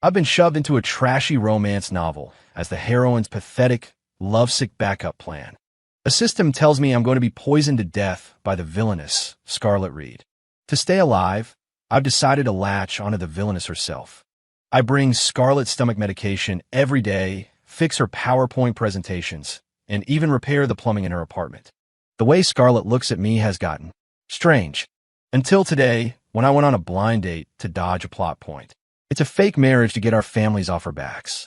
I've been shoved into a trashy romance novel as the heroine's pathetic, lovesick backup plan. A system tells me I'm going to be poisoned to death by the villainess, Scarlet Reed. To stay alive, I've decided to latch onto the villainess herself. I bring Scarlet's stomach medication every day, fix her PowerPoint presentations, and even repair the plumbing in her apartment. The way Scarlet looks at me has gotten strange. Until today, when I went on a blind date to dodge a plot point. It's a fake marriage to get our families off our backs.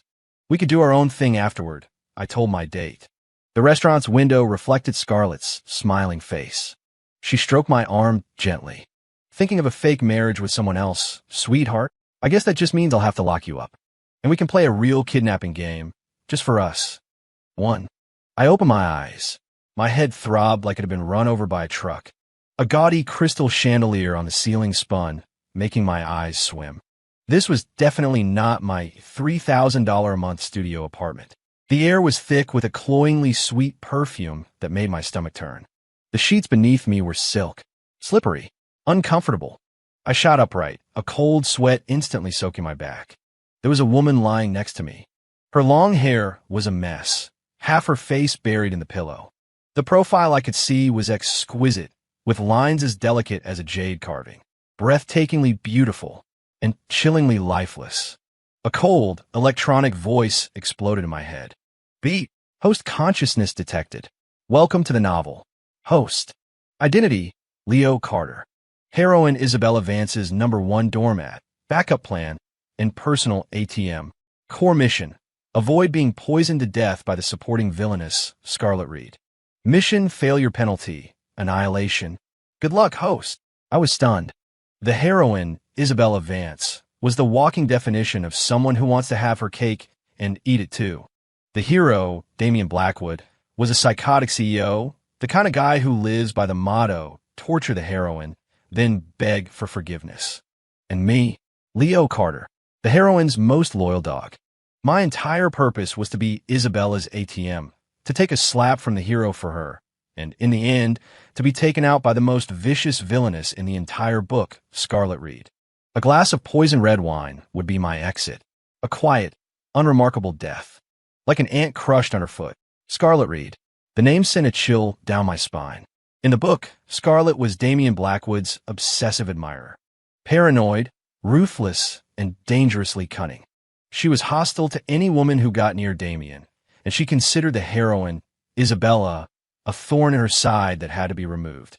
We could do our own thing afterward, I told my date. The restaurant's window reflected Scarlet's smiling face. She stroked my arm gently. Thinking of a fake marriage with someone else, sweetheart? I guess that just means I'll have to lock you up. And we can play a real kidnapping game, just for us. 1. I opened my eyes. My head throbbed like it had been run over by a truck. A gaudy crystal chandelier on the ceiling spun, making my eyes swim. This was definitely not my $3,000 a month studio apartment. The air was thick with a cloyingly sweet perfume that made my stomach turn. The sheets beneath me were silk, slippery, uncomfortable. I shot upright, a cold sweat instantly soaking my back. There was a woman lying next to me. Her long hair was a mess, half her face buried in the pillow. The profile I could see was exquisite, with lines as delicate as a jade carving, breathtakingly beautiful, and chillingly lifeless. A cold, electronic voice exploded in my head. Beep. Host consciousness detected. Welcome to the novel. Host. Identity, Leo Carter. Heroine Isabella Vance's #1 doormat. Backup plan and personal ATM. Core mission. Avoid being poisoned to death by the supporting villainess, Scarlet Reed. Mission failure penalty. Annihilation. Good luck, host. I was stunned. The heroine, Isabella Vance, was the walking definition of someone who wants to have her cake and eat it too. The hero, Damian Blackwood, was a psychotic CEO, the kind of guy who lives by the motto, torture the heroine, then beg for forgiveness. And me, Leo Carter, the heroine's most loyal dog. My entire purpose was to be Isabella's ATM, to take a slap from the hero for her, and in the end, to be taken out by the most vicious villainess in the entire book, Scarlet Reed. A glass of poison red wine would be my exit. A quiet, unremarkable death. Like an ant crushed underfoot. Scarlet Reed. The name sent a chill down my spine. In the book, Scarlet was Damian Blackwood's obsessive admirer. Paranoid, ruthless, and dangerously cunning. She was hostile to any woman who got near Damian, and she considered the heroine, Isabella, a thorn in her side that had to be removed.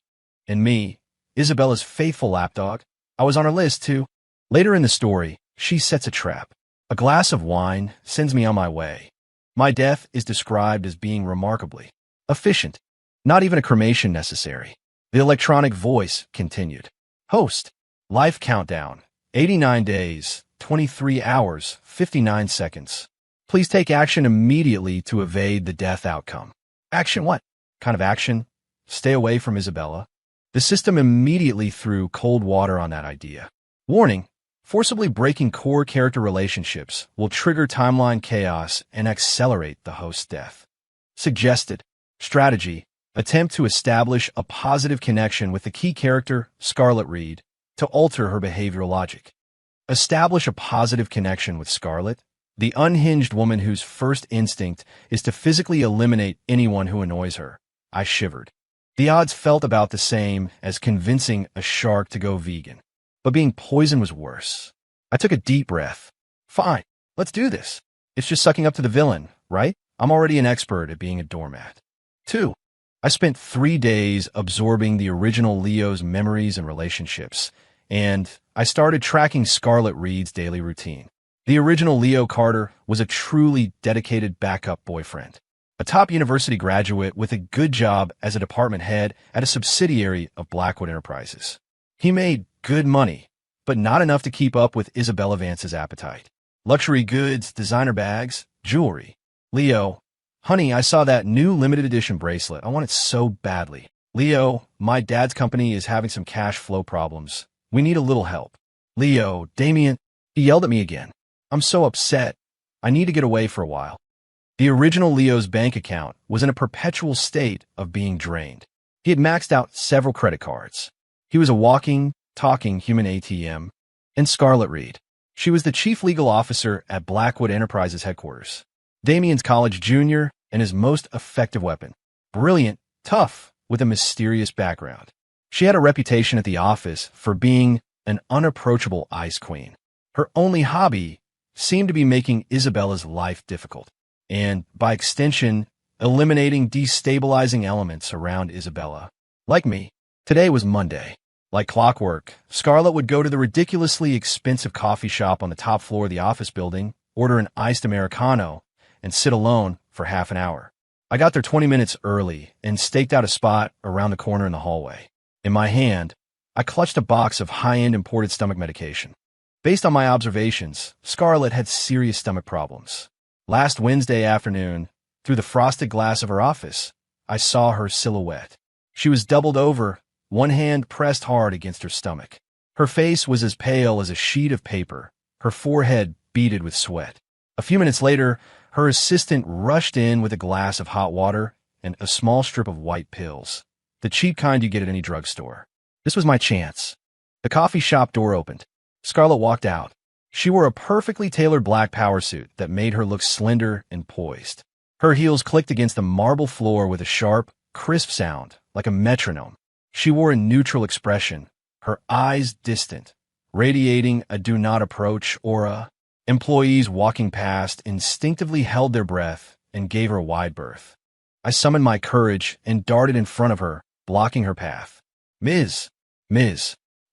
And me, Isabella's faithful lapdog, I was on her list too. Later in the story, she sets a trap. A glass of wine sends me on my way. My death is described as being remarkably efficient. Not even a cremation necessary. The electronic voice continued. Host. Life countdown. 89 days, 23 hours, 59 seconds. Please take action immediately to evade the death outcome. Action what? Kind of action? Stay away from Isabella. The system immediately threw cold water on that idea. Warning, forcibly breaking core character relationships will trigger timeline chaos and accelerate the host's death. Suggested. Strategy. Attempt to establish a positive connection with the key character, Scarlet Reed, to alter her behavioral logic. Establish a positive connection with Scarlet, the unhinged woman whose first instinct is to physically eliminate anyone who annoys her. I shivered. The odds felt about the same as convincing a shark to go vegan. But being poisoned was worse. I took a deep breath. Fine, let's do this. It's just sucking up to the villain, right? I'm already an expert at being a doormat. 2. I spent 3 days absorbing the original Leo's memories and relationships, and I started tracking Scarlet Reed's daily routine. The original Leo Carter was a truly dedicated backup boyfriend. A top university graduate with a good job as a department head at a subsidiary of Blackwood Enterprises. He made good money, but not enough to keep up with Isabella Vance's appetite. Luxury goods, designer bags, jewelry. Leo, honey, I saw that new limited edition bracelet. I want it so badly. Leo, my dad's company is having some cash flow problems. We need a little help. Leo, Damian, he yelled at me again. I'm so upset. I need to get away for a while. The original Leo's bank account was in a perpetual state of being drained. He had maxed out several credit cards. He was a walking, talking human ATM. And Scarlet Reed. She was the chief legal officer at Blackwood Enterprises headquarters. Damien's college junior and his most effective weapon. Brilliant, tough, with a mysterious background. She had a reputation at the office for being an unapproachable ice queen. Her only hobby seemed to be making Isabella's life difficult, and, by extension, eliminating destabilizing elements around Isabella. Like me, today was Monday. Like clockwork, Scarlett would go to the ridiculously expensive coffee shop on the top floor of the office building, order an iced Americano, and sit alone for half an hour. I got there 20 minutes early and staked out a spot around the corner in the hallway. In my hand, I clutched a box of high-end imported stomach medication. Based on my observations, Scarlett had serious stomach problems. Last Wednesday afternoon, through the frosted glass of her office, I saw her silhouette. She was doubled over, one hand pressed hard against her stomach. Her face was as pale as a sheet of paper, her forehead beaded with sweat. A few minutes later, her assistant rushed in with a glass of hot water and a small strip of white pills, the cheap kind you get at any drugstore. This was my chance. The coffee shop door opened. Scarlett walked out. She wore a perfectly tailored black power suit that made her look slender and poised. Her heels clicked against the marble floor with a sharp, crisp sound, like a metronome. She wore a neutral expression, her eyes distant, radiating a do-not-approach aura. Employees walking past instinctively held their breath and gave her a wide berth. I summoned my courage and darted in front of her, blocking her path. Ms.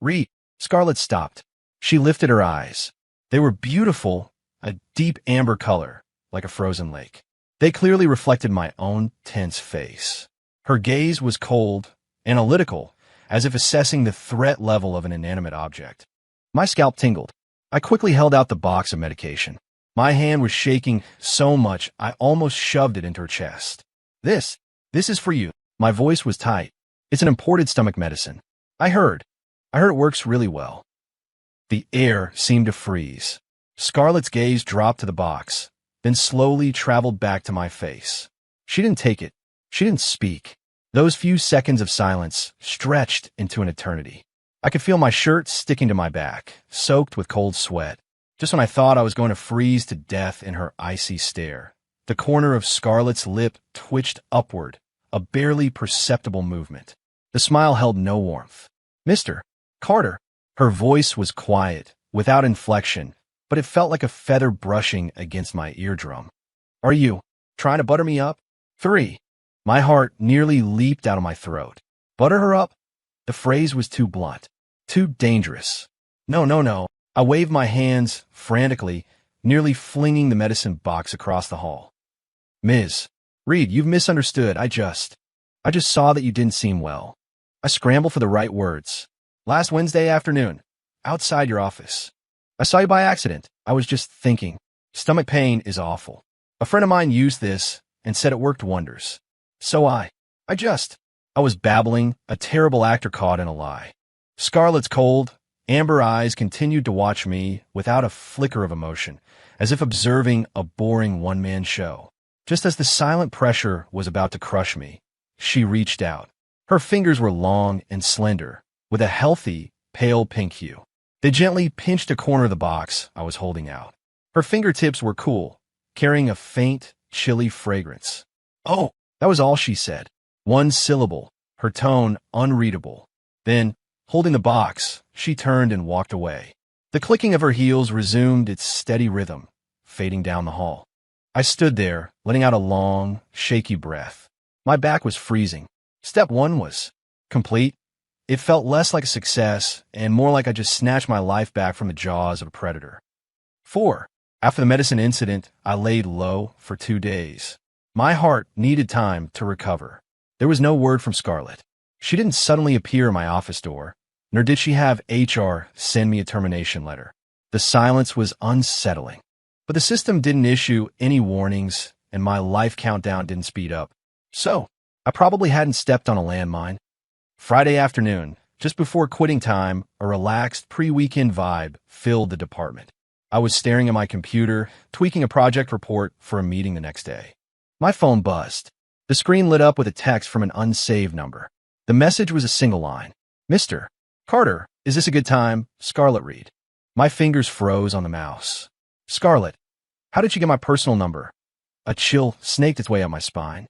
Reed. Scarlett stopped. She lifted her eyes. They were beautiful, a deep amber color, like a frozen lake. They clearly reflected my own tense face. Her gaze was cold, analytical, as if assessing the threat level of an inanimate object. My scalp tingled. I quickly held out the box of medication. My hand was shaking so much I almost shoved it into her chest. This is for you. My voice was tight. It's an imported stomach medicine. I heard it works really well. The air seemed to freeze. Scarlett's gaze dropped to the box, then slowly traveled back to my face. She didn't take it. She didn't speak. Those few seconds of silence stretched into an eternity. I could feel my shirt sticking to my back, soaked with cold sweat. Just when I thought I was going to freeze to death in her icy stare, the corner of Scarlett's lip twitched upward, a barely perceptible movement. The smile held no warmth. Mr. Carter. Her voice was quiet, without inflection, but it felt like a feather brushing against my eardrum. Are you trying to butter me up? 3. My heart nearly leaped out of my throat. Butter her up? The phrase was too blunt. Too dangerous. No. I waved my hands frantically, nearly flinging the medicine box across the hall. Ms. Reed, you've misunderstood. I just saw that you didn't seem well. I scrambled for the right words. Last Wednesday afternoon, outside your office. I saw you by accident. I was just thinking. Stomach pain is awful. A friend of mine used this and said it worked wonders. So I was babbling, a terrible actor caught in a lie. Scarlett's cold, amber eyes continued to watch me without a flicker of emotion, as if observing a boring one-man show. Just as the silent pressure was about to crush me, she reached out. Her fingers were long and slender, with a healthy, pale pink hue. They gently pinched a corner of the box I was holding out. Her fingertips were cool, carrying a faint, chilly fragrance. Oh, that was all she said. One syllable, her tone unreadable. Then, holding the box, she turned and walked away. The clicking of her heels resumed its steady rhythm, fading down the hall. I stood there, letting out a long, shaky breath. My back was freezing. Step 1 was complete. It felt less like a success and more like I just snatched my life back from the jaws of a predator. 4. After the medicine incident, I laid low for 2 days. My heart needed time to recover. There was no word from Scarlett. She didn't suddenly appear at my office door, nor did she have HR send me a termination letter. The silence was unsettling. But the system didn't issue any warnings, and my life countdown didn't speed up. So, I probably hadn't stepped on a landmine. Friday afternoon, just before quitting time, a relaxed pre-weekend vibe filled the department. I was staring at my computer, tweaking a project report for a meeting the next day. My phone buzzed. The screen lit up with a text from an unsaved number. The message was a single line. Mr. Carter, is this a good time? Scarlett Reed. My fingers froze on the mouse. Scarlett, how did you get my personal number? A chill snaked its way up my spine.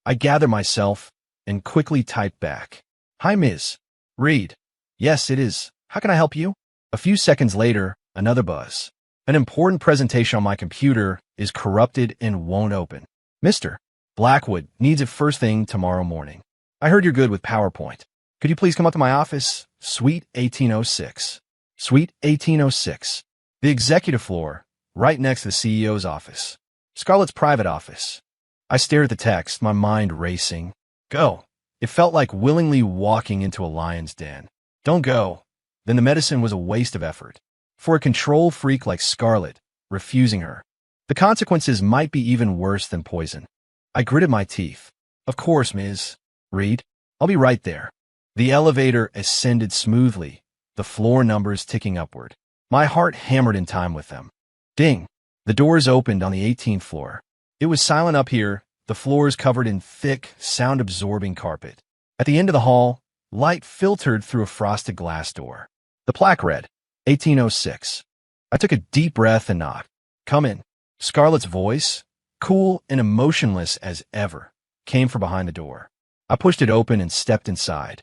I gathered myself and quickly typed back. Hi, Ms. Reed. Yes, it is. How can I help you? A few seconds later, another buzz. An important presentation on my computer is corrupted and won't open. Mr. Blackwood needs it first thing tomorrow morning. I heard you're good with PowerPoint. Could you please come up to my office? Suite 1806. Suite 1806. The executive floor, right next to the CEO's office. Scarlett's private office. I stared at the text, my mind racing. Go. It felt like willingly walking into a lion's den. Don't go. Then the medicine was a waste of effort. For a control freak like Scarlett, refusing her. The consequences might be even worse than poison. I gritted my teeth. Of course, Ms. Reed. I'll be right there. The elevator ascended smoothly, the floor numbers ticking upward. My heart hammered in time with them. Ding. The doors opened on the 18th floor. It was silent up here, the floors covered in thick, sound-absorbing carpet. At the end of the hall, light filtered through a frosted glass door. The plaque read, 1806. I took a deep breath and knocked. Come in. Scarlett's voice, cool and emotionless as ever, came from behind the door. I pushed it open and stepped inside.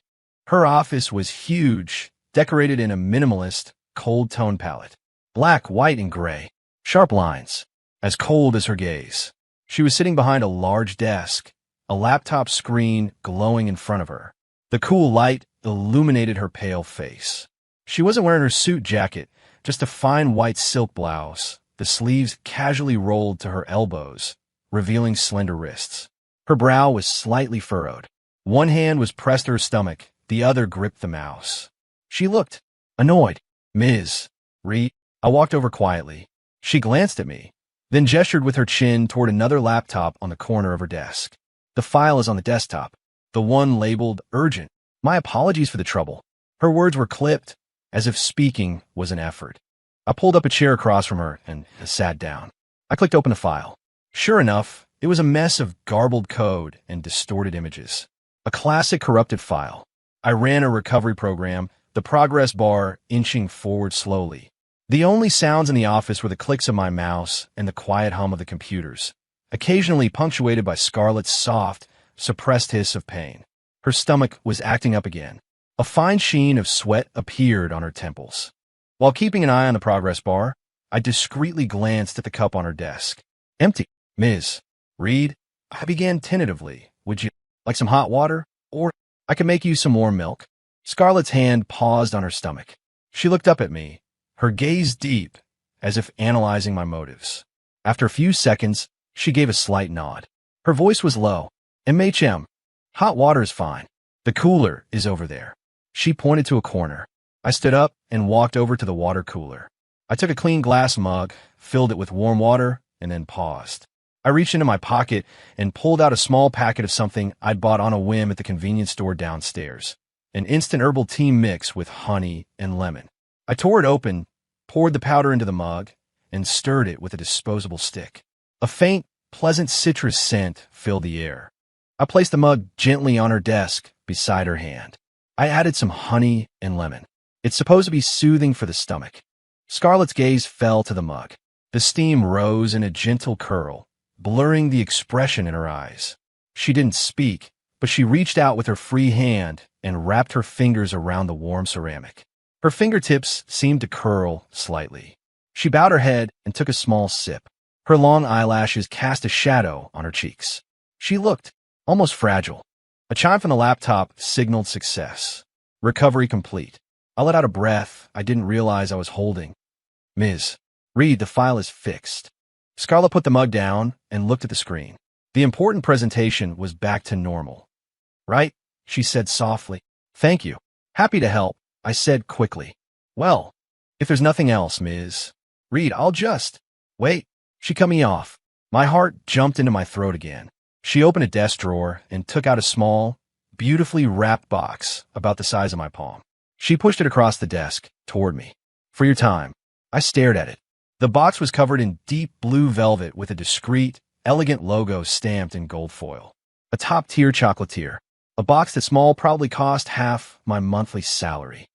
Her office was huge, decorated in a minimalist, cold tone palette. Black, white, and gray. Sharp lines. As cold as her gaze. She was sitting behind a large desk, a laptop screen glowing in front of her. The cool light illuminated her pale face. She wasn't wearing her suit jacket, just a fine white silk blouse, the sleeves casually rolled to her elbows, revealing slender wrists. Her brow was slightly furrowed. One hand was pressed to her stomach, the other gripped the mouse. She looked annoyed. Ms. Reed. I walked over quietly. She glanced at me, then gestured with her chin toward another laptop on the corner of her desk. The file is on the desktop, the one labeled urgent. My apologies for the trouble. Her words were clipped, as if speaking was an effort. I pulled up a chair across from her and sat down. I clicked open the file. Sure enough, it was a mess of garbled code and distorted images. A classic corrupted file. I ran a recovery program, the progress bar inching forward slowly. The only sounds in the office were the clicks of my mouse and the quiet hum of the computers, occasionally punctuated by Scarlett's soft, suppressed hiss of pain. Her stomach was acting up again. A fine sheen of sweat appeared on her temples. While keeping an eye on the progress bar, I discreetly glanced at the cup on her desk. Empty. Ms. Reed, I began tentatively. Would you like some hot water? Or I could make you some warm milk. Scarlett's hand paused on her stomach. She looked up at me, her gaze deep, as if analyzing my motives. After a few seconds, she gave a slight nod. Her voice was low. MHM. Hot water is fine. The cooler is over there. She pointed to a corner. I stood up and walked over to the water cooler. I took a clean glass mug, filled it with warm water, and then paused. I reached into my pocket and pulled out a small packet of something I'd bought on a whim at the convenience store downstairs. An instant herbal tea mix with honey and lemon. I tore it open, poured the powder into the mug, and stirred it with a disposable stick. A faint, pleasant citrus scent filled the air. I placed the mug gently on her desk beside her hand. I added some honey and lemon. It's supposed to be soothing for the stomach. Scarlett's gaze fell to the mug. The steam rose in a gentle curl, blurring the expression in her eyes. She didn't speak, but she reached out with her free hand and wrapped her fingers around the warm ceramic. Her fingertips seemed to curl slightly. She bowed her head and took a small sip. Her long eyelashes cast a shadow on her cheeks. She looked almost fragile. A chime from the laptop signaled success. Recovery complete. I let out a breath I didn't realize I was holding. Ms. Reed, the file is fixed. Scarlett put the mug down and looked at the screen. The important presentation was back to normal. Right? She said softly. Thank you. Happy to help, I said quickly. Well, if there's nothing else, Ms. Reed, I'll just... Wait. She cut me off. My heart jumped into my throat again. She opened a desk drawer and took out a small, beautifully wrapped box about the size of my palm. She pushed it across the desk, toward me. For your time. I stared at it. The box was covered in deep blue velvet with a discreet, elegant logo stamped in gold foil. A top-tier chocolatier. A box that small probably cost half my monthly salary.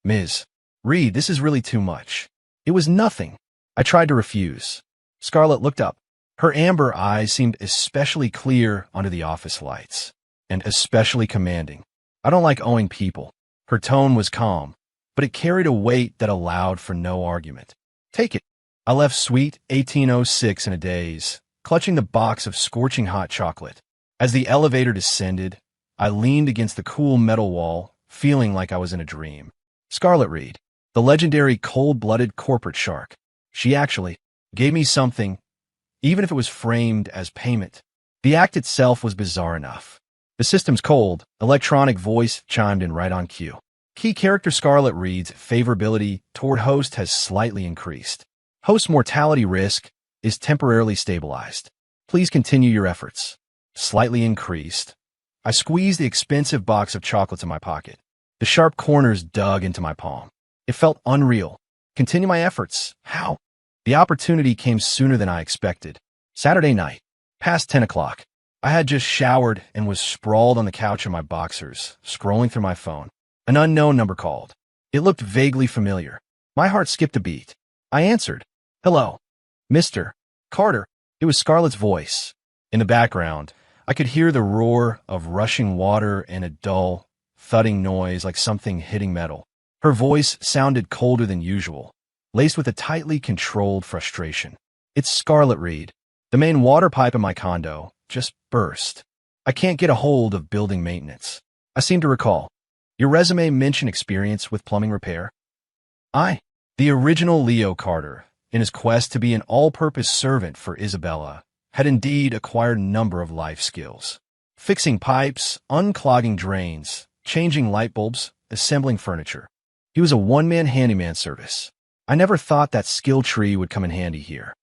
Ms. Reed, this is really too much. It was nothing. I tried to refuse. Scarlett looked up. Her amber eyes seemed especially clear under the office lights, and especially commanding. I don't like owing people. Her tone was calm, but it carried a weight that allowed for no argument. Take it. I left Suite 1806 in a daze, clutching the box of scorching hot chocolate. As the elevator descended, I leaned against the cool metal wall, feeling like I was in a dream. Scarlett Reed, the legendary cold-blooded corporate shark. She actually gave me something, even if it was framed as payment. The act itself was bizarre enough. The system's cold, electronic voice chimed in right on cue. Key character Scarlett Reed's favorability toward host has slightly increased. Host's mortality risk is temporarily stabilized. Please continue your efforts. Slightly increased. I squeezed the expensive box of chocolates in my pocket. The sharp corners dug into my palm. It felt unreal. Continue my efforts. How? The opportunity came sooner than I expected. Saturday night, past 10 o'clock. I had just showered and was sprawled on the couch in my boxers, scrolling through my phone. An unknown number called. It looked vaguely familiar. My heart skipped a beat. I answered. Hello. Mr. Carter. It was Scarlett's voice. In the background, I could hear the roar of rushing water and a dull, thudding noise like something hitting metal. Her voice sounded colder than usual, laced with a tightly controlled frustration. It's Scarlett Reed. The main water pipe in my condo just burst. I can't get a hold of building maintenance. I seem to recall. Your resume mentioned experience with plumbing repair? The original Leo Carter, in his quest to be an all-purpose servant for Isabella, had indeed acquired a number of life skills. Fixing pipes, unclogging drains, changing light bulbs, assembling furniture. He was a one-man handyman service. I never thought that skill tree would come in handy here.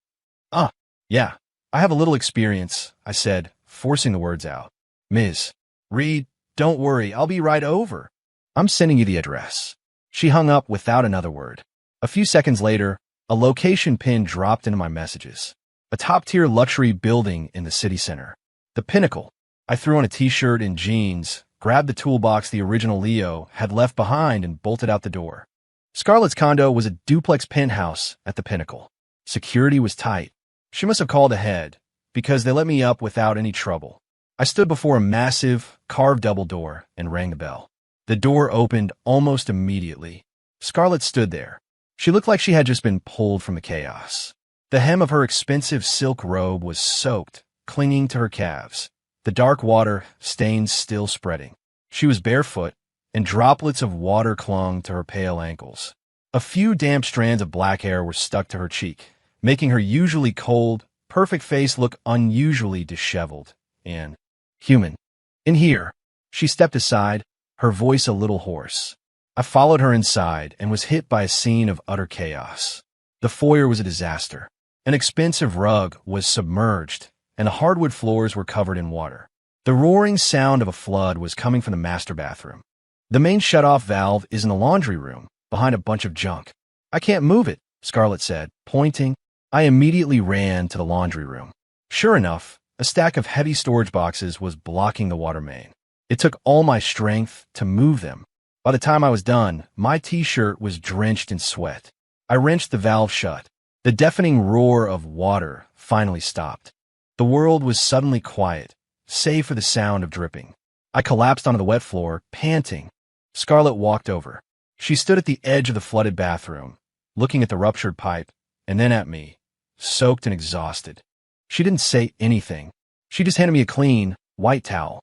Yeah, I have a little experience, I said, forcing the words out. Ms. Reed, don't worry, I'll be right over. I'm sending you the address. She hung up without another word. A few seconds later, a location pin dropped into my messages. A top-tier luxury building in the city center. The Pinnacle. I threw on a t-shirt and jeans, grabbed the toolbox the original Leo had left behind and bolted out the door. Scarlett's condo was a duplex penthouse at the Pinnacle. Security was tight. She must have called ahead, because they let me up without any trouble. I stood before a massive, carved double door and rang the bell. The door opened almost immediately. Scarlett stood there. She looked like she had just been pulled from the chaos. The hem of her expensive silk robe was soaked, clinging to her calves. The dark water stains still spreading. She was barefoot, and droplets of water clung to her pale ankles. A few damp strands of black hair were stuck to her cheek, making her usually cold, perfect face look unusually disheveled and human. In here, she stepped aside, her voice a little hoarse. I followed her inside and was hit by a scene of utter chaos. The foyer was a disaster. An expensive rug was submerged, and the hardwood floors were covered in water. The roaring sound of a flood was coming from the master bathroom. The main shutoff valve is in the laundry room, behind a bunch of junk. I can't move it, Scarlett said, pointing. I immediately ran to the laundry room. Sure enough, a stack of heavy storage boxes was blocking the water main. It took all my strength to move them. By the time I was done, my t-shirt was drenched in sweat. I wrenched the valve shut. The deafening roar of water finally stopped. The world was suddenly quiet, save for the sound of dripping. I collapsed onto the wet floor, panting. Scarlett walked over. She stood at the edge of the flooded bathroom, looking at the ruptured pipe, and then at me, soaked and exhausted. She didn't say anything. She just handed me a clean, white towel.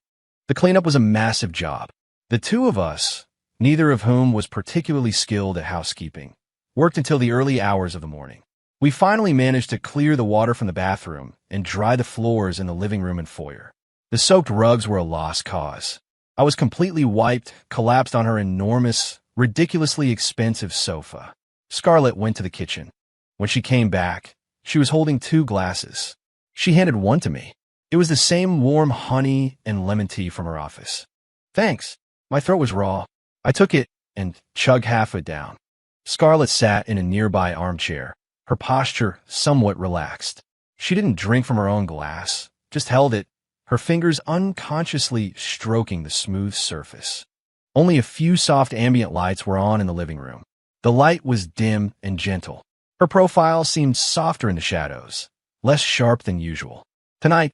The cleanup was a massive job. The two of us, neither of whom was particularly skilled at housekeeping, worked until the early hours of the morning. We finally managed to clear the water from the bathroom and dry the floors in the living room and foyer. The soaked rugs were a lost cause. I was completely wiped, collapsed on her enormous, ridiculously expensive sofa. Scarlett went to the kitchen. When she came back, she was holding 2 glasses. She handed one to me. It was the same warm honey and lemon tea from her office. Thanks. My throat was raw. I took it and chugged half of it down. Scarlett sat in a nearby armchair, her posture somewhat relaxed. She didn't drink from her own glass, just held it, her fingers unconsciously stroking the smooth surface. Only a few soft ambient lights were on in the living room. The light was dim and gentle. Her profile seemed softer in the shadows, less sharp than usual. "Tonight,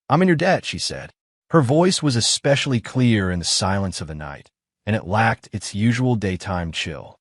I'm in your debt," she said. Her voice was especially clear in the silence of the night, and it lacked its usual daytime chill.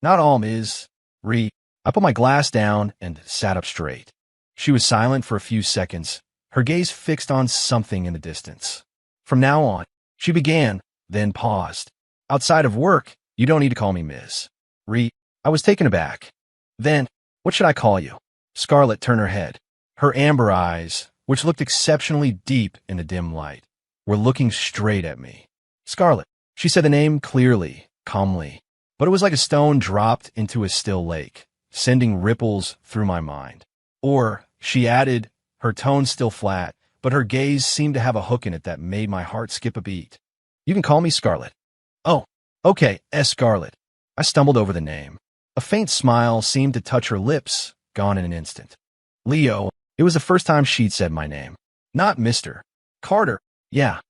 "Not all, Ms. Re." I put my glass down and sat up straight. She was silent for a few seconds, her gaze fixed on something in the distance. "From now on," she began, then paused. "Outside of work, you don't need to call me Ms. Re." I was taken aback. "Then, what should I call you?" Scarlett turned her head. Her amber eyes, which looked exceptionally deep in the dim light, were looking straight at me. "Scarlett," she said the name clearly, calmly, but it was like a stone dropped into a still lake, sending ripples through my mind. "Or," she added, her tone still flat, but her gaze seemed to have a hook in it that made my heart skip a beat. "You can call me Scarlett." "Oh, okay, Scarlett." I stumbled over the name. A faint smile seemed to touch her lips, gone in an instant. "Leo." It was the first time she'd said my name. "Not Mr. Carter." "Yeah.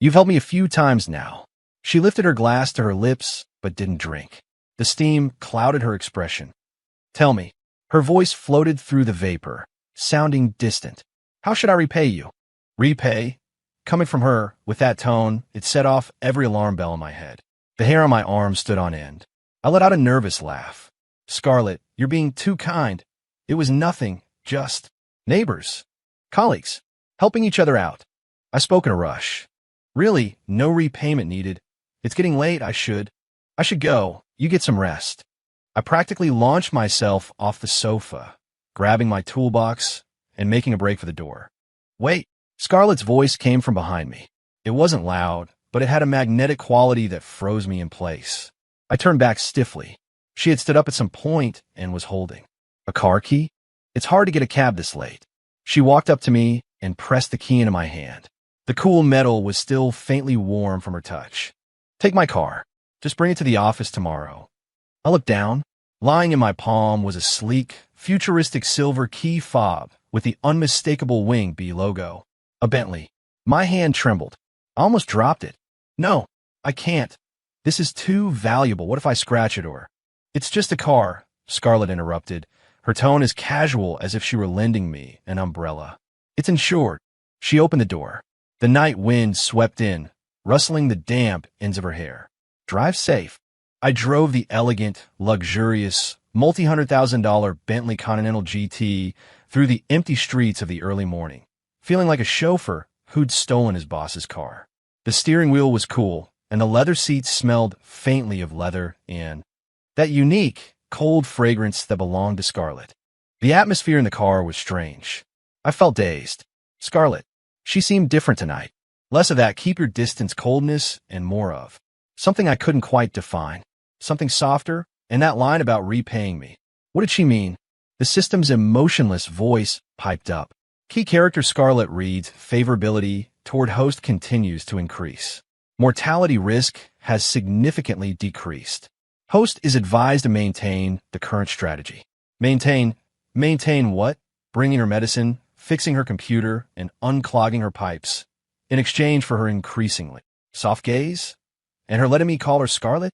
You've helped me a few times now." She lifted her glass to her lips, but didn't drink. The steam clouded her expression. "Tell me." Her voice floated through the vapor, sounding distant. "How should I repay you?" "Repay?" Coming from her, with that tone, it set off every alarm bell in my head. The hair on my arm stood on end. I let out a nervous laugh. "Scarlett, you're being too kind. It was nothing, just neighbors, colleagues, helping each other out." I spoke in a rush. "Really, no repayment needed. It's getting late. I should go. You get some rest." I practically launched myself off the sofa, grabbing my toolbox and making a break for the door. "Wait." Scarlett's voice came from behind me. It wasn't loud, but it had a magnetic quality that froze me in place. I turned back stiffly. She had stood up at some point and was holding a car key. "It's hard to get a cab this late." She walked up to me and pressed the key into my hand. The cool metal was still faintly warm from her touch. "Take my car. Just bring it to the office tomorrow." I looked down. Lying in my palm was a sleek, futuristic silver key fob with the unmistakable Wing B logo. A Bentley. My hand trembled. I almost dropped it. "No, I can't. This is too valuable. What if I scratch it or—" "It's just a car," Scarlett interrupted, her tone as casual as if she were lending me an umbrella. "It's insured." She opened the door. The night wind swept in, rustling the damp ends of her hair. "Drive safe." I drove the elegant, luxurious, multi-$100,000 Bentley Continental GT through the empty streets of the early morning, feeling like a chauffeur who'd stolen his boss's car. The steering wheel was cool, and the leather seats smelled faintly of leather and that unique, cold fragrance that belonged to Scarlett. The atmosphere in the car was strange. I felt dazed. Scarlett. She seemed different tonight. Less of that keep your distance coldness and more of something I couldn't quite define. Something softer, and that line about repaying me. What did she mean? The system's emotionless voice piped up. Key character Scarlett reads, favorability toward host continues to increase. Mortality risk has significantly decreased. Host is advised to maintain the current strategy. Maintain what? Bringing her medicine, fixing her computer, and unclogging her pipes, in exchange for her increasingly soft gaze, and her letting me call her Scarlett?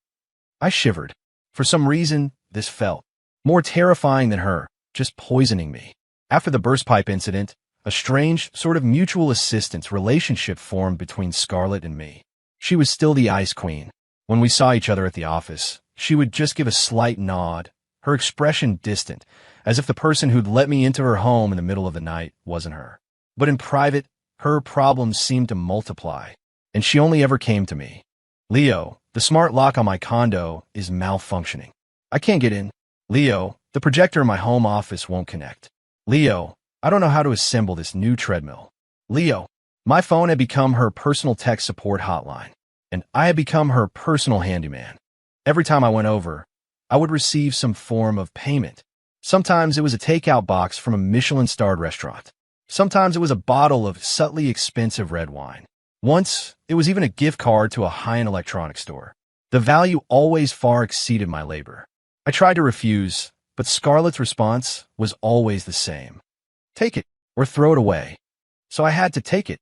I shivered. For some reason, this felt more terrifying than her, just poisoning me. After the burst pipe incident, a strange sort of mutual assistance relationship formed between Scarlett and me. She was still the ice queen. When we saw each other at the office, she would just give a slight nod, her expression distant, as if the person who'd let me into her home in the middle of the night wasn't her. But in private, her problems seemed to multiply, and she only ever came to me. "Leo, the smart lock on my condo is malfunctioning. I can't get in." "Leo, the projector in my home office won't connect." "Leo, I don't know how to assemble this new treadmill." "Leo." My phone had become her personal tech support hotline, and I had become her personal handyman. Every time I went over, I would receive some form of payment. Sometimes it was a takeout box from a Michelin-starred restaurant. Sometimes it was a bottle of subtly expensive red wine. Once, it was even a gift card to a high-end electronics store. The value always far exceeded my labor. I tried to refuse, but Scarlett's response was always the same. "Take it, or throw it away." So I had to take it.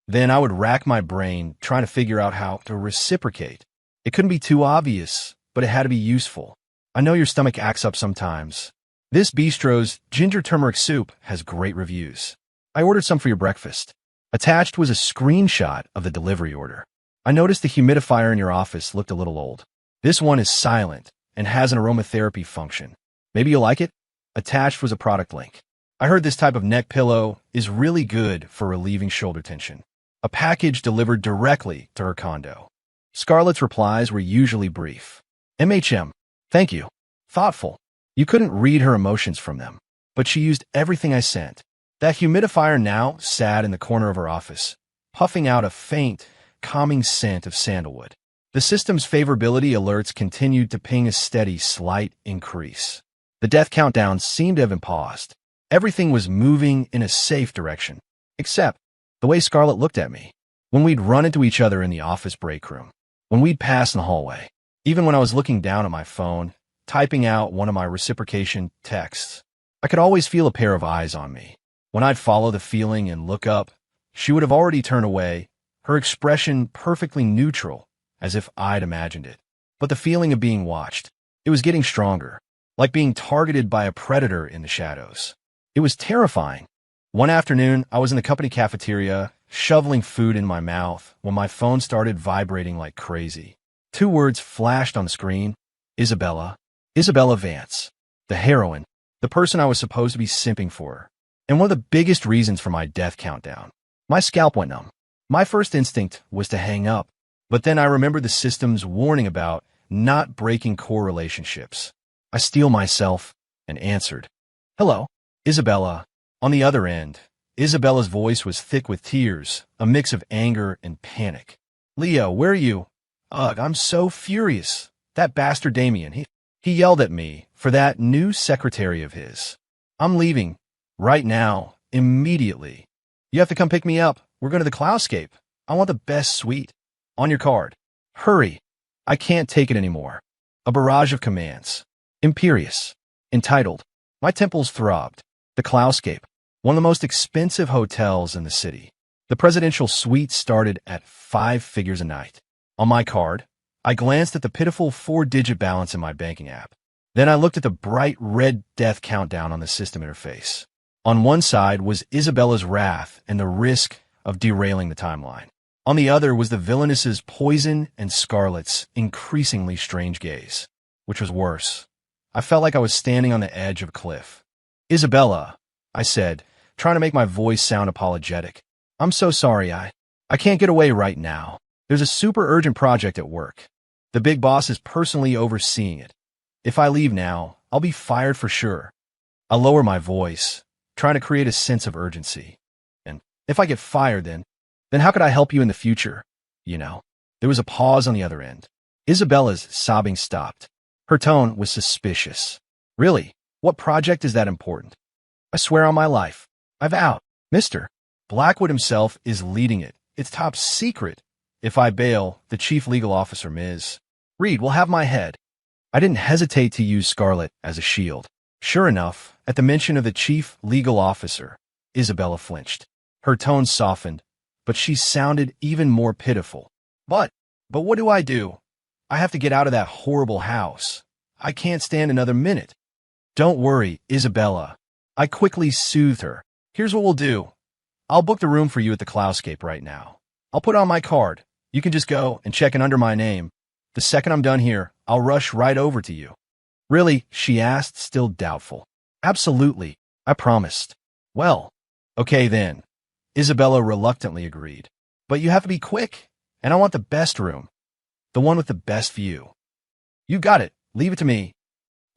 Then I would rack my brain trying to figure out how to reciprocate. It couldn't be too obvious, but it had to be useful. I know your stomach acts up sometimes. This bistro's ginger turmeric soup has great reviews. I ordered some for your breakfast. Attached was a screenshot of the delivery order. I noticed the humidifier in your office looked a little old. This one is silent and has an aromatherapy function. Maybe you'll like it? Attached was a product link. I heard this type of neck pillow is really good for relieving shoulder tension. A package delivered directly to her condo. Scarlett's replies were usually brief. MHM. Thank you. Thoughtful. You couldn't read her emotions from them, but she used everything I sent. That humidifier now sat in the corner of her office, puffing out a faint, calming scent of sandalwood. The system's favorability alerts continued to ping a steady, slight increase. The death countdown seemed to have been paused. Everything was moving in a safe direction, except the way Scarlett looked at me. When we'd run into each other in the office break room, when we'd pass in the hallway, even when I was looking down at my phone, typing out one of my reciprocation texts, I could always feel a pair of eyes on me. When I'd follow the feeling and look up, she would have already turned away, her expression perfectly neutral, as if I'd imagined it. But the feeling of being watched, it was getting stronger, like being targeted by a predator in the shadows. It was terrifying. One afternoon, I was in the company cafeteria, shoveling food in my mouth, when my phone started vibrating like crazy. 2 words flashed on the screen. Isabella. Isabella Vance. The heroine. The person I was supposed to be simping for. And one of the biggest reasons for my death countdown. My scalp went numb. My first instinct was to hang up, but then I remembered the system's warning about not breaking core relationships. I steeled myself and answered. Hello, Isabella. On the other end, Isabella's voice was thick with tears, a mix of anger and panic. Leo, where are you? Ugh, I'm so furious. That bastard Damien, he yelled at me for that new secretary of his. I'm leaving. Right now. Immediately. You have to come pick me up. We're going to the Cloudscape. I want the best suite. On your card. Hurry. I can't take it anymore. A barrage of commands. Imperious. Entitled. My temples throbbed. The Cloudscape. One of the most expensive hotels in the city. The presidential suite started at 5 figures a night. On my card, I glanced at the pitiful 4-digit balance in my banking app. Then I looked at the bright red death countdown on the system interface. On one side was Isabella's wrath and the risk of derailing the timeline. On the other was the villainess's poison and Scarlett's increasingly strange gaze. Which was worse? I felt like I was standing on the edge of a cliff. Isabella, I said, trying to make my voice sound apologetic. I'm so sorry, I can't get away right now. There's a super urgent project at work. The big boss is personally overseeing it. If I leave now, I'll be fired for sure. I lower my voice, trying to create a sense of urgency. And if I get fired, then how could I help you in the future? You know, there was a pause on the other end. Isabella's sobbing stopped. Her tone was suspicious. Really? What project is that important? I swear on my life. I've out. Mr. Blackwood himself is leading it. It's top secret. If I bail, the chief legal officer, Ms. Reed, will have my head. I didn't hesitate to use Scarlett as a shield. Sure enough, at the mention of the chief legal officer, Isabella flinched. Her tone softened, but she sounded even more pitiful. But what do? I have to get out of that horrible house. I can't stand another minute. Don't worry, Isabella. I quickly soothed her. Here's what we'll do. I'll book the room for you at the Cloudscape right now. I'll put on my card. You can just go and check in under my name. The second I'm done here, I'll rush right over to you. Really? She asked, still doubtful. Absolutely. I promised. Well, okay then. Isabella reluctantly agreed. But you have to be quick, and I want the best room. The one with the best view. You got it. Leave it to me.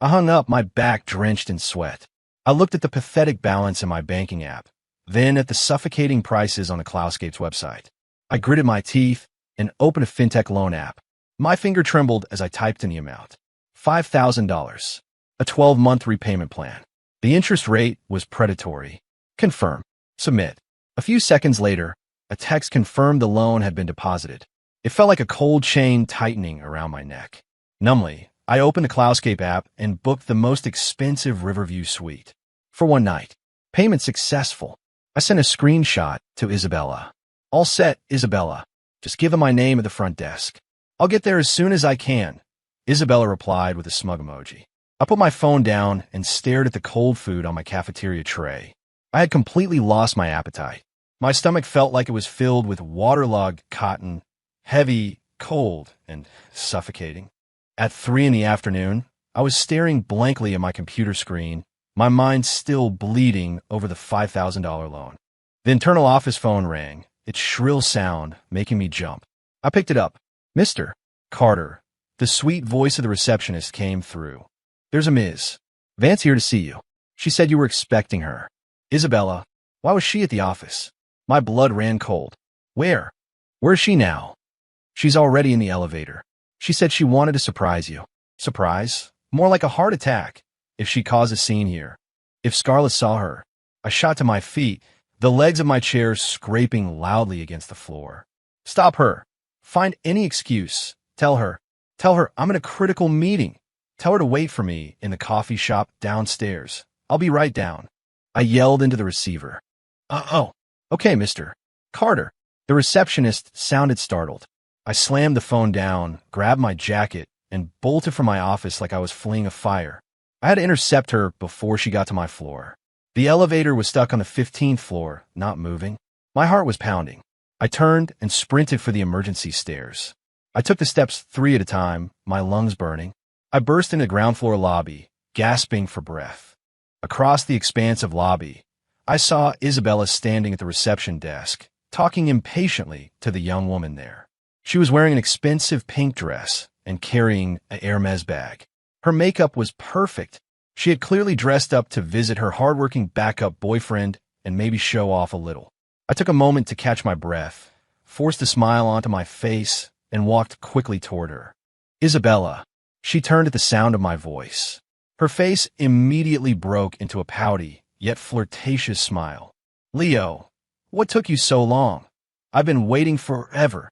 I hung up, my back drenched in sweat. I looked at the pathetic balance in my banking app, then at the suffocating prices on the Cloudscape's website. I gritted my teeth and opened a fintech loan app. My finger trembled as I typed in the amount. $5,000. A 12-month repayment plan. The interest rate was predatory. Confirm. Submit. A few seconds later, a text confirmed the loan had been deposited. It felt like a cold chain tightening around my neck. Numbly, I opened the Cloudscape app and booked the most expensive Riverview suite. For one night. Payment successful. I sent a screenshot to Isabella. All set, Isabella. Just give them my name at the front desk. I'll get there as soon as I can. Isabella replied with a smug emoji. I put my phone down and stared at the cold food on my cafeteria tray. I had completely lost my appetite. My stomach felt like it was filled with waterlogged cotton, heavy, cold, and suffocating. At 3 in the afternoon, I was staring blankly at my computer screen, my mind still bleeding over the $5,000 loan. The internal office phone rang, its shrill sound making me jump. I picked it up. Mr. Carter, the sweet voice of the receptionist came through. There's a Ms. Vance here to see you. She said you were expecting her. Isabella, why was she at the office? My blood ran cold. Where? Where is she now? She's already in the elevator. She said she wanted to surprise you. Surprise? More like a heart attack, if she caused a scene here. If Scarlett saw her. I shot to my feet, the legs of my chair scraping loudly against the floor. Stop her. Find any excuse. Tell her I'm in a critical meeting. Tell her to wait for me in the coffee shop downstairs. I'll be right down. I yelled into the receiver. Oh, okay, Mr. Carter. The receptionist sounded startled. I slammed the phone down, grabbed my jacket, and bolted from my office like I was fleeing a fire. I had to intercept her before she got to my floor. The elevator was stuck on the 15th floor, not moving. My heart was pounding. I turned and sprinted for the emergency stairs. I took the steps 3 at a time, my lungs burning. I burst into the ground floor lobby, gasping for breath. Across the expansive lobby, I saw Isabella standing at the reception desk, talking impatiently to the young woman there. She was wearing an expensive pink dress and carrying a Hermes bag. Her makeup was perfect. She had clearly dressed up to visit her hardworking backup boyfriend and maybe show off a little. I took a moment to catch my breath, forced a smile onto my face, and walked quickly toward her. Isabella. She turned at the sound of my voice. Her face immediately broke into a pouty, yet flirtatious smile. Leo, what took you so long? I've been waiting forever.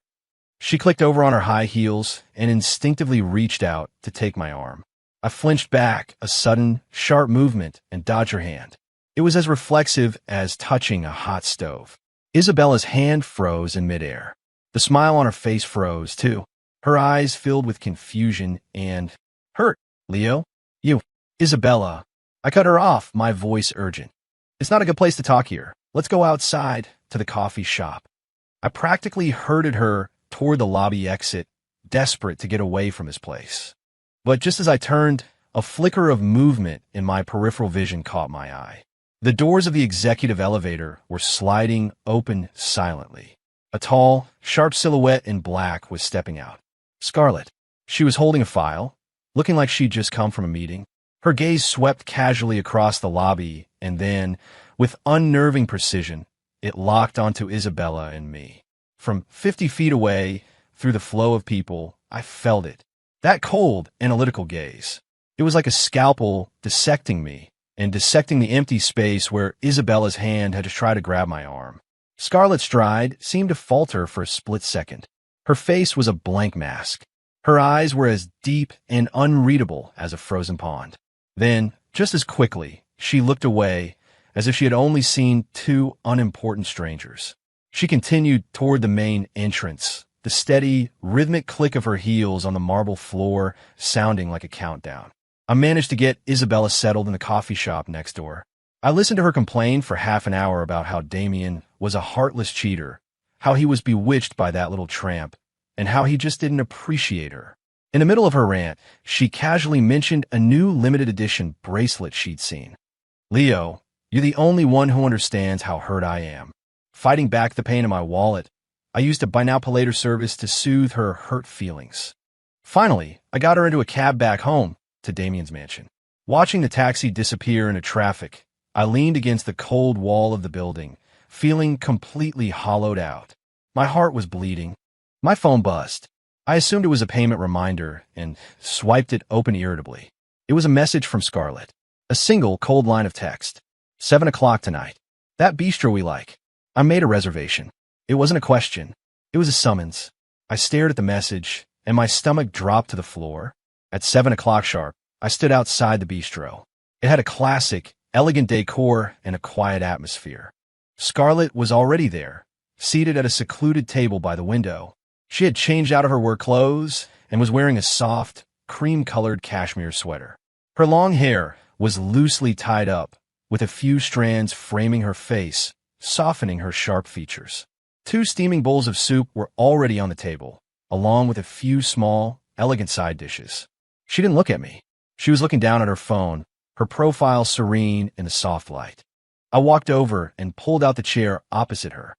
She clicked over on her high heels and instinctively reached out to take my arm. I flinched back, a sudden, sharp movement, and dodged her hand. It was as reflexive as touching a hot stove. Isabella's hand froze in midair. The smile on her face froze, too. Her eyes filled with confusion and hurt. Leo? You. Isabella. I cut her off, my voice urgent. It's not a good place to talk here. Let's go outside to the coffee shop. I practically herded her toward the lobby exit, desperate to get away from this place. But just as I turned, a flicker of movement in my peripheral vision caught my eye. The doors of the executive elevator were sliding open silently. A tall, sharp silhouette in black was stepping out. Scarlett. She was holding a file, looking like she'd just come from a meeting. Her gaze swept casually across the lobby, and then, with unnerving precision, it locked onto Isabella and me. From 50 feet away, through the flow of people, I felt it. That cold, analytical gaze. It was like a scalpel dissecting me, and dissecting the empty space where Isabella's hand had to try to grab my arm. Scarlett's stride seemed to falter for a split second. Her face was a blank mask. Her eyes were as deep and unreadable as a frozen pond. Then, just as quickly, she looked away, as if she had only seen 2 unimportant strangers. She continued toward the main entrance, the steady, rhythmic click of her heels on the marble floor sounding like a countdown. I managed to get Isabella settled in the coffee shop next door. I listened to her complain for half an hour about how Damien was a heartless cheater, how he was bewitched by that little tramp, and how he just didn't appreciate her. In the middle of her rant, she casually mentioned a new limited edition bracelet she'd seen. Leo, you're the only one who understands how hurt I am. Fighting back the pain in my wallet, I used a buy now pay later service to soothe her hurt feelings. Finally, I got her into a cab back home to Damien's mansion. Watching the taxi disappear into traffic, I leaned against the cold wall of the building, feeling completely hollowed out. My heart was bleeding. My phone buzzed. I assumed it was a payment reminder and swiped it open irritably. It was a message from Scarlett. A single cold line of text. 7 o'clock tonight. That bistro we like. I made a reservation. It wasn't a question. It was a summons. I stared at the message, and my stomach dropped to the floor. At 7 o'clock sharp, I stood outside the bistro. It had a classic, elegant decor and a quiet atmosphere. Scarlett was already there, seated at a secluded table by the window. She had changed out of her work clothes and was wearing a soft, cream-colored cashmere sweater. Her long hair was loosely tied up, with a few strands framing her face, softening her sharp features. 2 steaming bowls of soup were already on the table, along with a few small, elegant side dishes. She didn't look at me. She was looking down at her phone, her profile serene in the soft light. I walked over and pulled out the chair opposite her.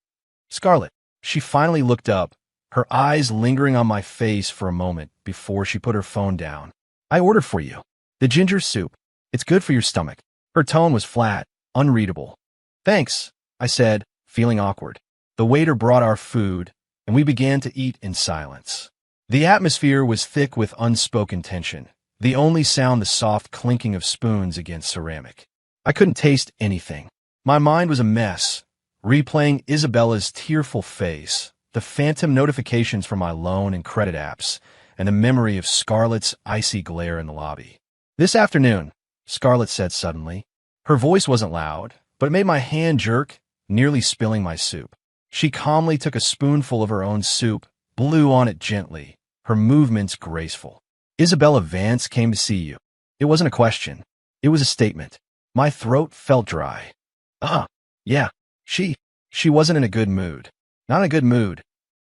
"Scarlett." She finally looked up, her eyes lingering on my face for a moment before she put her phone down. "I ordered for you. The ginger soup. It's good for your stomach." Her tone was flat, unreadable. "Thanks," I said, feeling awkward. The waiter brought our food, and we began to eat in silence. The atmosphere was thick with unspoken tension, the only sound the soft clinking of spoons against ceramic. I couldn't taste anything. My mind was a mess, replaying Isabella's tearful face, the phantom notifications from my loan and credit apps, and the memory of Scarlett's icy glare in the lobby. "This afternoon," Scarlett said suddenly. Her voice wasn't loud, but it made my hand jerk, nearly spilling my soup. She calmly took a spoonful of her own soup, blew on it gently, her movements graceful. "Isabella Vance came to see you." It wasn't a question. It was a statement. My throat felt dry. Yeah, she wasn't in a good mood. Not in a good mood.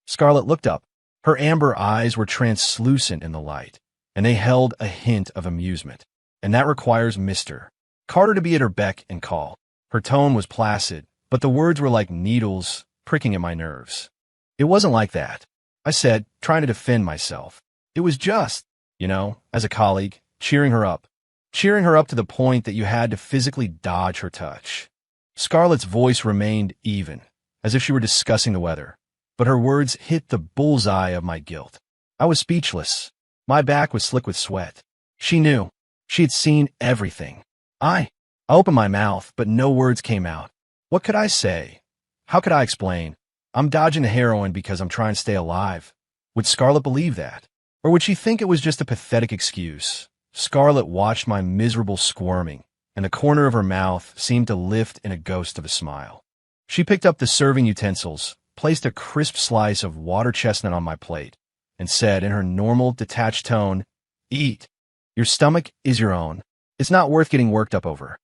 Scarlett looked up. Her amber eyes were translucent in the light, and they held a hint of amusement. And that requires Mr. Carter to be at her beck and call. Her tone was placid, but the words were like needles pricking at my nerves. "It wasn't like that," I said, trying to defend myself. "It was just, as a colleague, cheering her up to the point that you had to physically dodge her touch." Scarlett's voice remained even, as if she were discussing the weather, but her words hit the bullseye of my guilt. I was speechless. My back was slick with sweat. She knew. She had seen everything. I opened my mouth, but no words came out. What could I say? How could I explain? I'm dodging the heroine because I'm trying to stay alive. Would Scarlett believe that? Or would she think it was just a pathetic excuse? Scarlett watched my miserable squirming, and the corner of her mouth seemed to lift in a ghost of a smile. She picked up the serving utensils, placed a crisp slice of water chestnut on my plate, and said in her normal, detached tone, "Eat. Your stomach is your own. It's not worth getting worked up over."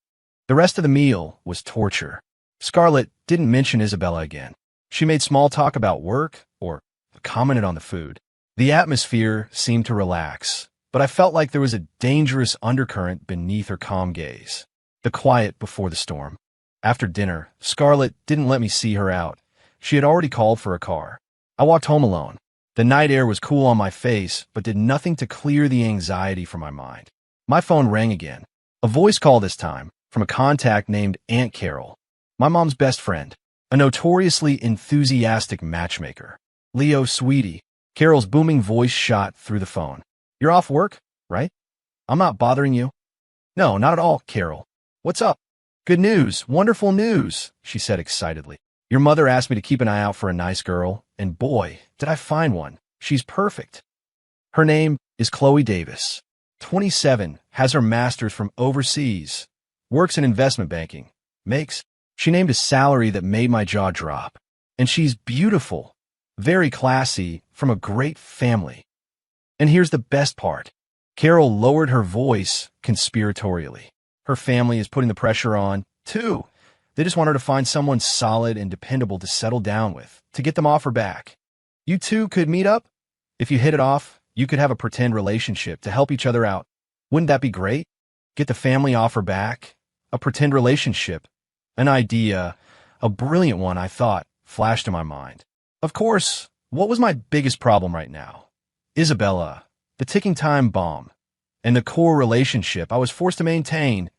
The rest of the meal was torture. Scarlett didn't mention Isabella again. She made small talk about work or commented on the food. The atmosphere seemed to relax, but I felt like there was a dangerous undercurrent beneath her calm gaze. The quiet before the storm. After dinner, Scarlett didn't let me see her out. She had already called for a car. I walked home alone. The night air was cool on my face, but did nothing to clear the anxiety from my mind. My phone rang again. A voice call this time, from a contact named Aunt Carol, my mom's best friend, a notoriously enthusiastic matchmaker. "Leo, sweetie," Carol's booming voice shot through the phone. "You're off work, right? I'm not bothering you?" "No, not at all, Carol. What's up?" "Good news, wonderful news," she said excitedly. "Your mother asked me to keep an eye out for a nice girl, and boy, did I find one. She's perfect. Her name is Chloe Davis. 27, has her master's from overseas, works in investment banking, she named a salary that made my jaw drop. And she's beautiful, very classy, from a great family. And here's the best part. Carol lowered her voice conspiratorially. Her family is putting the pressure on, too. They just want her to find someone solid and dependable to settle down with, to get them off her back. You two could meet up? If you hit it off, you could have a pretend relationship to help each other out. Wouldn't that be great? Get the family off her back? A pretend relationship. An idea, a brilliant one, I thought, flashed in my mind. Of course, what was my biggest problem right now? Isabella, the ticking time bomb, and the core relationship I was forced to maintain.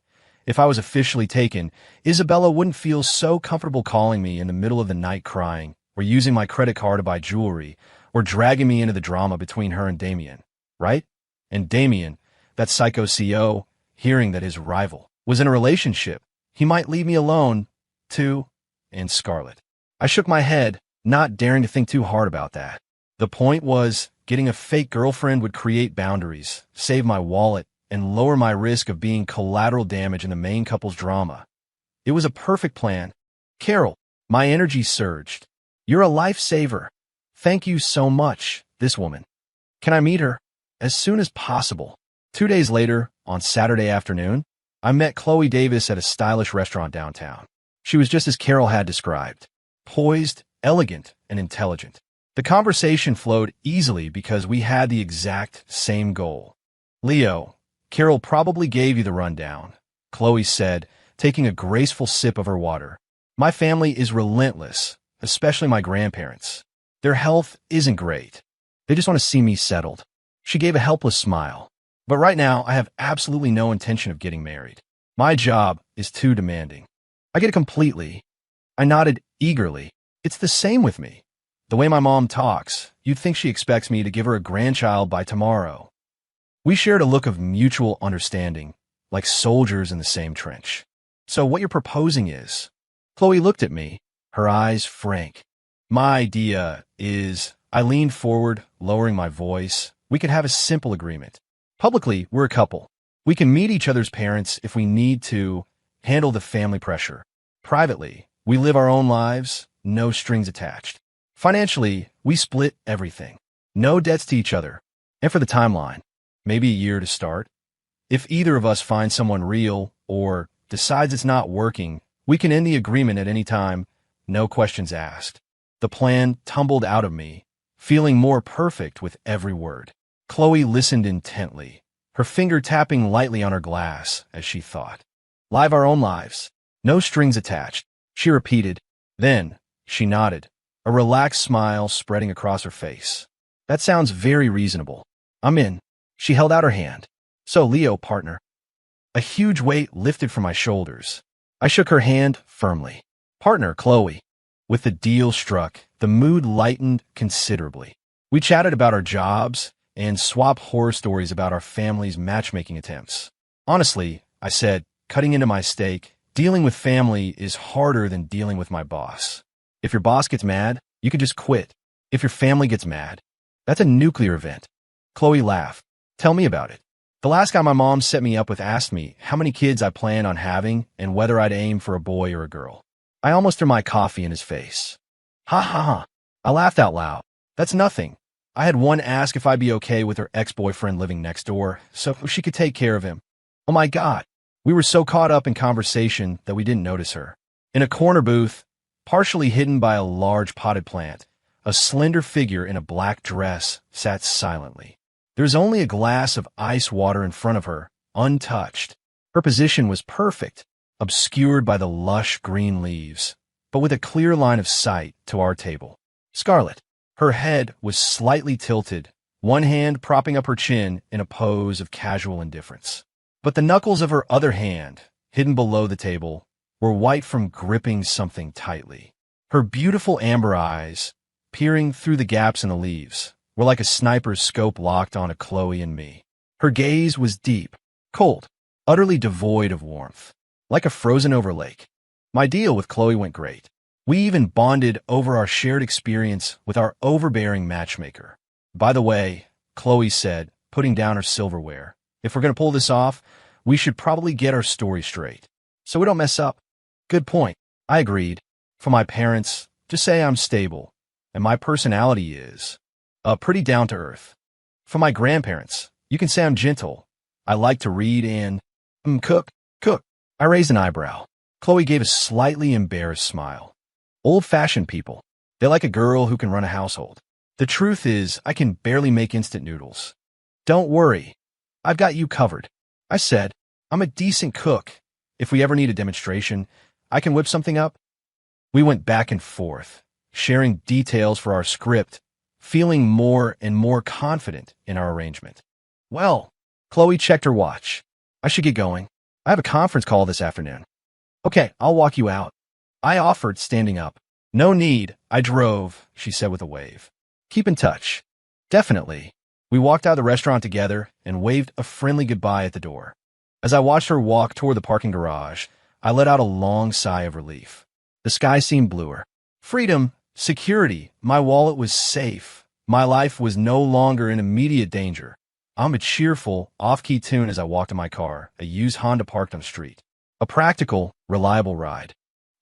If I was officially taken, Isabella wouldn't feel so comfortable calling me in the middle of the night crying, or using my credit card to buy jewelry, or dragging me into the drama between her and Damien, right? And Damien, that psycho CEO, hearing that his rival was in a relationship, he might leave me alone, too, and Scarlett. I shook my head, not daring to think too hard about that. The point was, getting a fake girlfriend would create boundaries, save my wallet, and lower my risk of being collateral damage in the main couple's drama. It was a perfect plan. "Carol," my energy surged. "You're a lifesaver. Thank you so much, this woman. Can I meet her?" as soon as possible. 2 days later, on Saturday afternoon, I met Chloe Davis at a stylish restaurant downtown. She was just as Carol had described, poised, elegant, and intelligent. The conversation flowed easily because we had the exact same goal. Leo, Carol probably gave you the rundown, Chloe said, taking a graceful sip of her water. My family is relentless, especially my grandparents. Their health isn't great. They just want to see me settled. She gave a helpless smile. But right now, I have absolutely no intention of getting married. My job is too demanding. I get it completely. I nodded eagerly. It's the same with me. The way my mom talks, you'd think she expects me to give her a grandchild by tomorrow. We shared a look of mutual understanding, like soldiers in the same trench. So what you're proposing is? Chloe looked at me, her eyes frank. My idea is, I leaned forward, lowering my voice. We could have a simple agreement. Publicly, we're a couple. We can meet each other's parents if we need to handle the family pressure. Privately, we live our own lives, no strings attached. Financially, we split everything. No debts to each other. And for the timeline, maybe a year to start. If either of us finds someone real or decides it's not working, we can end the agreement at any time, no questions asked. The plan tumbled out of me, feeling more perfect with every word. Chloe listened intently, her finger tapping lightly on her glass as she thought. Live our own lives. No strings attached, she repeated. Then, she nodded, a relaxed smile spreading across her face. That sounds very reasonable. I'm in. She held out her hand. So, Leo, partner. A huge weight lifted from my shoulders. I shook her hand firmly. Partner, Chloe. With the deal struck, the mood lightened considerably. We chatted about our jobs and swapped horror stories about our family's matchmaking attempts. Honestly, I said, cutting into my steak, dealing with family is harder than dealing with my boss. If your boss gets mad, you can just quit. If your family gets mad, that's a nuclear event. Chloe laughed. Tell me about it. The last guy my mom set me up with asked me how many kids I planned on having and whether I'd aim for a boy or a girl. I almost threw my coffee in his face. Ha ha ha. I laughed out loud. That's nothing. I had one ask if I'd be okay with her ex-boyfriend living next door, so she could take care of him. Oh my God. We were so caught up in conversation that we didn't notice her. In a corner booth, partially hidden by a large potted plant, a slender figure in a black dress sat silently. There was only a glass of ice water in front of her, untouched. Her position was perfect, obscured by the lush green leaves, but with a clear line of sight to our table. Scarlett. Her head was slightly tilted, one hand propping up her chin in a pose of casual indifference. But the knuckles of her other hand, hidden below the table, were white from gripping something tightly. Her beautiful amber eyes, peering through the gaps in the leaves, were like a sniper's scope locked onto Chloe and me. Her gaze was deep, cold, utterly devoid of warmth, like a frozen-over lake. My deal with Chloe went great. We even bonded over our shared experience with our overbearing matchmaker. By the way, Chloe said, putting down her silverware, if we're going to pull this off, we should probably get our story straight, so we don't mess up. Good point. I agreed. For my parents, just say I'm stable, and my personality is pretty down-to-earth. For my grandparents, you can say I'm gentle. I like to read and cook. I raised an eyebrow. Chloe gave a slightly embarrassed smile. Old-fashioned people. They like a girl who can run a household. The truth is, I can barely make instant noodles. Don't worry. I've got you covered. I said, I'm a decent cook. If we ever need a demonstration, I can whip something up. We went back and forth, sharing details for our script, feeling more and more confident in our arrangement. Well, Chloe checked her watch. I should get going. I have a conference call this afternoon. Okay, I'll walk you out. I offered, standing up. No need, I drove, she said with a wave. Keep in touch. Definitely. We walked out of the restaurant together and waved a friendly goodbye at the door. As I watched her walk toward the parking garage, I let out a long sigh of relief. The sky seemed bluer. Freedom, security, my wallet was safe. My life was no longer in immediate danger. I'm a cheerful, off-key tune as I walked to my car, a used Honda parked on the street. A practical, reliable ride.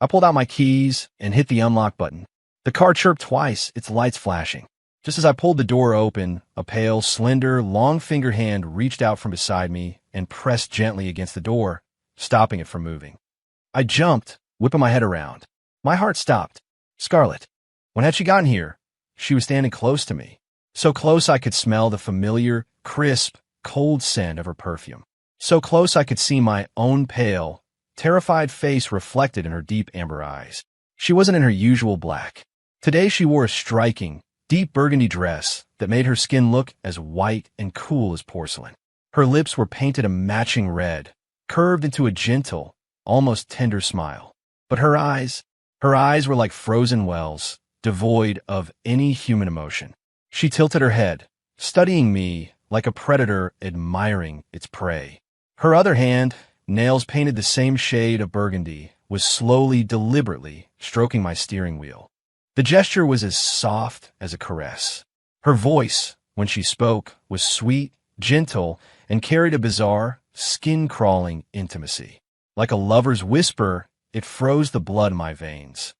I pulled out my keys and hit the unlock button. The car chirped twice, its lights flashing. Just as I pulled the door open, a pale, slender, long-fingered hand reached out from beside me and pressed gently against the door, stopping it from moving. I jumped, whipping my head around. My heart stopped. Scarlet. When had she gotten here? She was standing close to me, so close I could smell the familiar, crisp, cold scent of her perfume. So close I could see my own pale, terrified face reflected in her deep amber eyes. She wasn't in her usual black. Today she wore a striking, deep burgundy dress that made her skin look as white and cool as porcelain. Her lips were painted a matching red, curved into a gentle, almost tender smile. But her eyes were like frozen wells, devoid of any human emotion. She tilted her head, studying me like a predator admiring its prey. Her other hand, nails painted the same shade of burgundy, was slowly, deliberately stroking my steering wheel. The gesture was as soft as a caress. Her voice, when she spoke, was sweet, gentle, and carried a bizarre, skin-crawling intimacy. Like a lover's whisper, it froze the blood in my veins.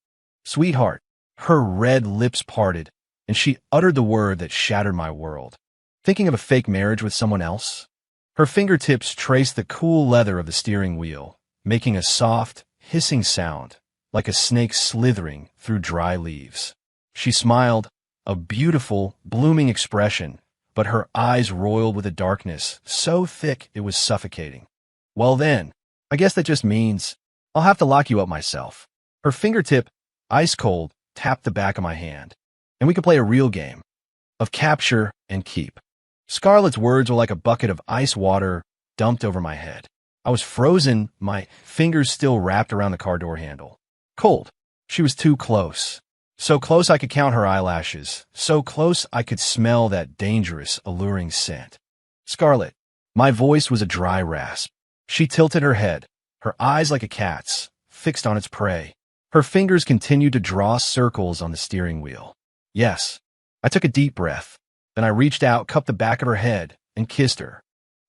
Sweetheart. Her red lips parted, and she uttered the word that shattered my world. Thinking of a fake marriage with someone else? Her fingertips traced the cool leather of the steering wheel, making a soft, hissing sound, like a snake slithering through dry leaves. She smiled, a beautiful, blooming expression, but her eyes roiled with a darkness so thick it was suffocating. Well then, I guess that just means I'll have to lock you up myself. Her fingertip, ice cold, tapped the back of my hand, and we could play a real game of capture and keep. Scarlett's words were like a bucket of ice water dumped over my head. I was frozen, my fingers still wrapped around the car door handle. Cold. She was too close. So close I could count her eyelashes. So close I could smell that dangerous, alluring scent. Scarlett. My voice was a dry rasp. She tilted her head, her eyes like a cat's, fixed on its prey. Her fingers continued to draw circles on the steering wheel. Yes. I took a deep breath. Then I reached out, cupped the back of her head, and kissed her.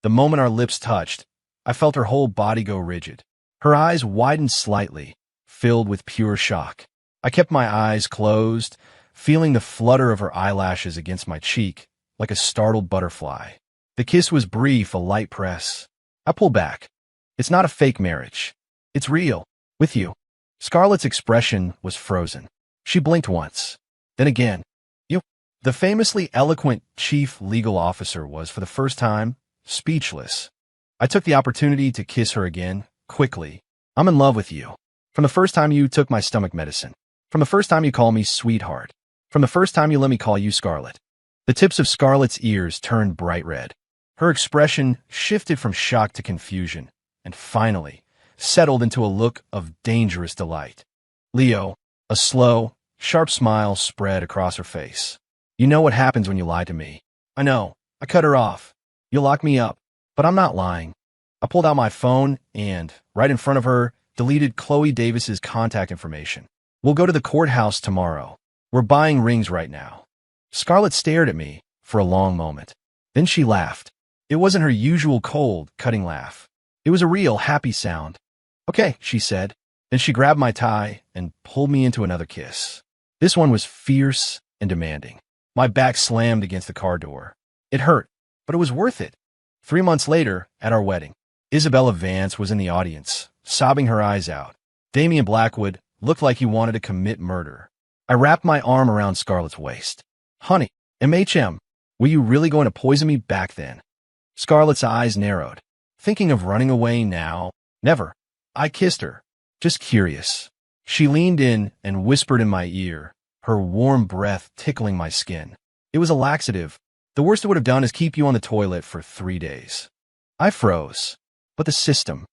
The moment our lips touched, I felt her whole body go rigid. Her eyes widened slightly, filled with pure shock. I kept my eyes closed, feeling the flutter of her eyelashes against my cheek, like a startled butterfly. The kiss was brief, a light press. I pulled back. It's not a fake marriage. It's real. With you. Scarlett's expression was frozen. She blinked once. Then again. You. The famously eloquent chief legal officer was, for the first time, speechless. I took the opportunity to kiss her again, quickly. I'm in love with you. From the first time you took my stomach medicine. From the first time you called me sweetheart. From the first time you let me call you Scarlett. The tips of Scarlett's ears turned bright red. Her expression shifted from shock to confusion, and finally, settled into a look of dangerous delight. Leo, a slow, sharp smile spread across her face. You know what happens when you lie to me. I know. I cut her off. You'll lock me up. But I'm not lying. I pulled out my phone and, right in front of her, deleted Chloe Davis's contact information. We'll go to the courthouse tomorrow. We're buying rings right now. Scarlett stared at me for a long moment. Then she laughed. It wasn't her usual cold, cutting laugh. It was a real, happy sound. Okay, she said. Then she grabbed my tie and pulled me into another kiss. This one was fierce and demanding. My back slammed against the car door. It hurt, but it was worth it. 3 months later, at our wedding, Isabella Vance was in the audience, sobbing her eyes out. Damian Blackwood looked like he wanted to commit murder. I wrapped my arm around Scarlett's waist. Honey, MHM, were you really going to poison me back then? Scarlett's eyes narrowed. Thinking of running away now? Never. I kissed her. Just curious. She leaned in and whispered in my ear, her warm breath tickling my skin. It was a laxative. The worst it would have done is keep you on the toilet for 3 days. I froze. But the system.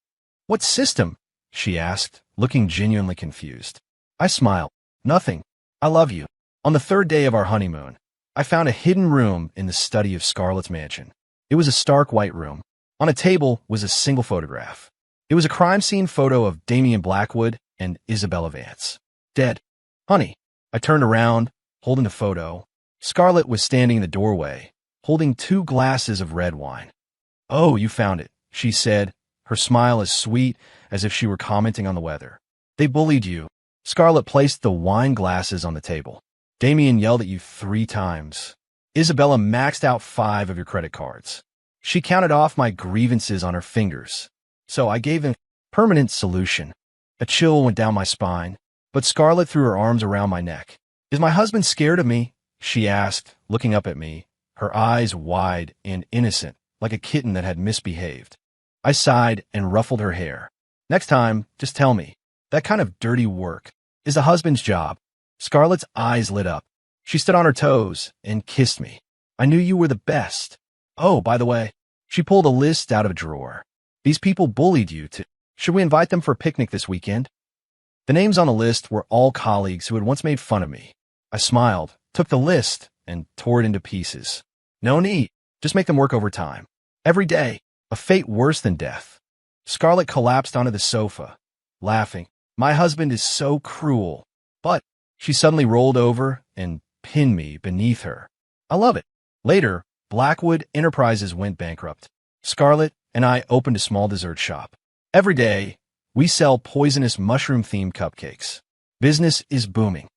What system? She asked, looking genuinely confused. I smiled. Nothing. I love you. On the 3rd day of our honeymoon, I found a hidden room in the study of Scarlett's mansion. It was a stark white room. On a table was a single photograph. It was a crime scene photo of Damian Blackwood and Isabella Vance. Dead. Honey. I turned around, holding the photo. Scarlett was standing in the doorway, holding 2 glasses of red wine. Oh, you found it, she said, her smile as sweet as if she were commenting on the weather. They bullied you. Scarlett placed the wine glasses on the table. Damian yelled at you 3 times. Isabella maxed out 5 of your credit cards. She counted off my grievances on her fingers. So I gave a permanent solution. A chill went down my spine, but Scarlett threw her arms around my neck. Is my husband scared of me? She asked, looking up at me, her eyes wide and innocent, like a kitten that had misbehaved. I sighed and ruffled her hair. Next time, just tell me. That kind of dirty work is a husband's job. Scarlett's eyes lit up. She stood on her toes and kissed me. I knew you were the best. Oh, by the way, she pulled a list out of a drawer. These people bullied you too. Should we invite them for a picnic this weekend? The names on the list were all colleagues who had once made fun of me. I smiled, took the list, and tore it into pieces. No need. Just make them work overtime. Every day, a fate worse than death. Scarlett collapsed onto the sofa, laughing. My husband is so cruel. But she suddenly rolled over and pinned me beneath her. I love it. Later, Blackwood Enterprises went bankrupt. Scarlett and I opened a small dessert shop. Every day, we sell poisonous mushroom-themed cupcakes. Business is booming.